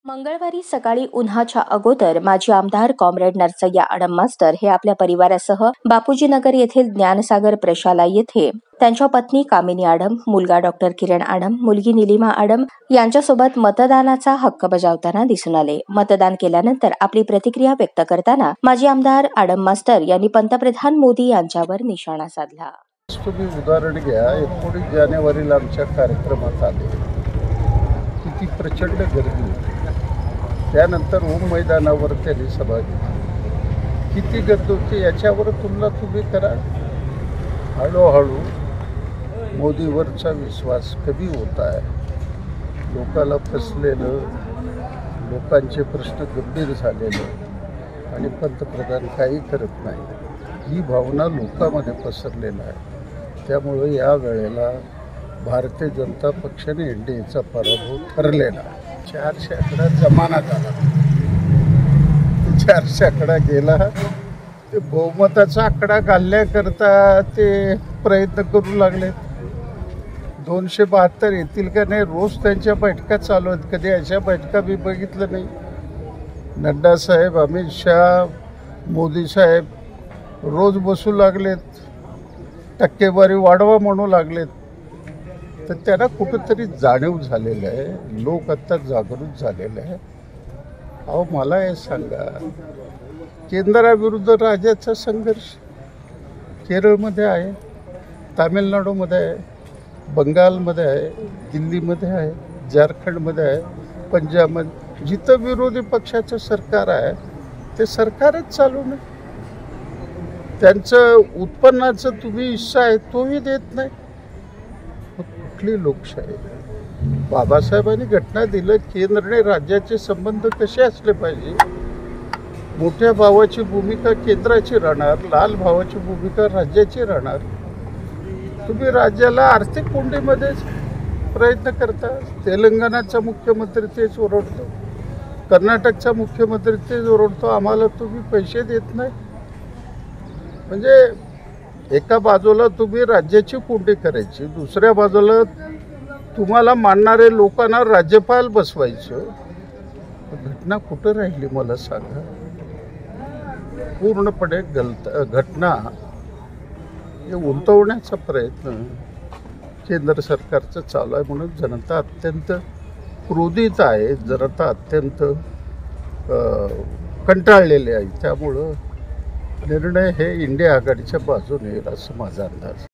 मंगळवारी सकाळी उन्हाच्या अगोदर माजी आमदार कॉम्रेड नरसय्या आडम मास्तर हे आपल्या परिवारासह बापूजीनगर येथील ज्ञानसागर प्रशाला येथे त्यांच्या पत्नी कामिनी आडम, मुलगा डॉक्टर किरण आडम, मुलगी निलिमा आडम यांच्यासोबत मतदानाचा हक्क बजावताना दिसून आले. मतदान केल्यानंतर आपली प्रतिक्रिया व्यक्त करताना माजी आमदार आडम मास्तर यांनी पंतप्रधान मोदी यांच्यावर निशाणा साधला. तुम्ही उदाहरण घ्या, 19 जानेवारीला आमच्या कार्यक्रमात आले, किती प्रचंड गर्दी होती. त्यानंतर ओम मैदानावर त्यांनी सभा घेतली, किती गर्दी होती याच्यावर तुलना तुम्ही करा. हळूहळू मोदीवरचा विश्वास कमी होत आहे. लोकाला फसलेलं, लोकांचे प्रश्न गंभीर झालेलं आणि पंतप्रधान काही करत नाही, ही भावना लोकांमध्ये पसरलेला आहे. त्यामुळे या वेळेला भारतीय जनता पक्षाने NDAचा पराभव ठरलेला आहे. 400 आकडा जमाना झाला, 400 आकडा गेला. ते बहुमताचा आकडा घालण्याकरता ते प्रयत्न करू लागले. 272 येतील का नाही, रोज त्यांच्या बैठका चालू आहेत. कधी अशा बैठका मी बघितलं नाही. नड्डा साहेब, अमित शाह, मोदी साहेब रोज बसू लागलेत, टक्केवारी वाढवा म्हणू लागलेत. तर त्यांना कुठंतरी जाणीव झालेलं आहे. लोक आता जागृत झालेले आहे. अहो मला हे सांगा, केंद्राविरुद्ध राज्याचा संघर्ष केरळमध्ये आहे, तामिळनाडूमध्ये आहे, बंगालमध्ये आहे, दिल्लीमध्ये आहे, झारखंडमध्ये आहे, पंजाबमध्ये. जिथं विरोधी पक्षाचं सरकार आहे ते सरकारच चालू नाही. त्यांचं उत्पन्नाचं तुम्ही हिस्सा आहे तोही देत नाही. कुठली लोकशाही? बाबासाहेबांनी घटना दिलं, केंद्राने राज्याचे संबंध कसे असले पाहिजे. मोठ्या भावाची भूमिका केंद्राची राहणार, लहान भावाची भूमिका राज्याची राहणार. तुम्ही राज्याला आर्थिक कोंडीमध्येच प्रयत्न करता. तेलंगणाचा मुख्यमंत्री तेच ओरडतो, कर्नाटकचा मुख्यमंत्री तेच ओरडतो, आम्हाला तुम्ही पैसे देत नाही. म्हणजे एका बाजूला तुम्ही राज्याची कोंडी करायची, दुसऱ्या बाजूला तुम्हाला मानणारे लोकांना राज्यपाल बसवायचं. घटना कुठं राहिली मला सांगा. पूर्णपणे घटना हे उलटवण्याचा प्रयत्न केंद्र सरकारचं चालू आहे. म्हणून जनता अत्यंत क्रोधित आहे, जनता अत्यंत कंटाळलेली आहे. त्यामुळं निर्णय हे इंडिया आघाडीच्या बाजूने येईल असं माझा अंदाज.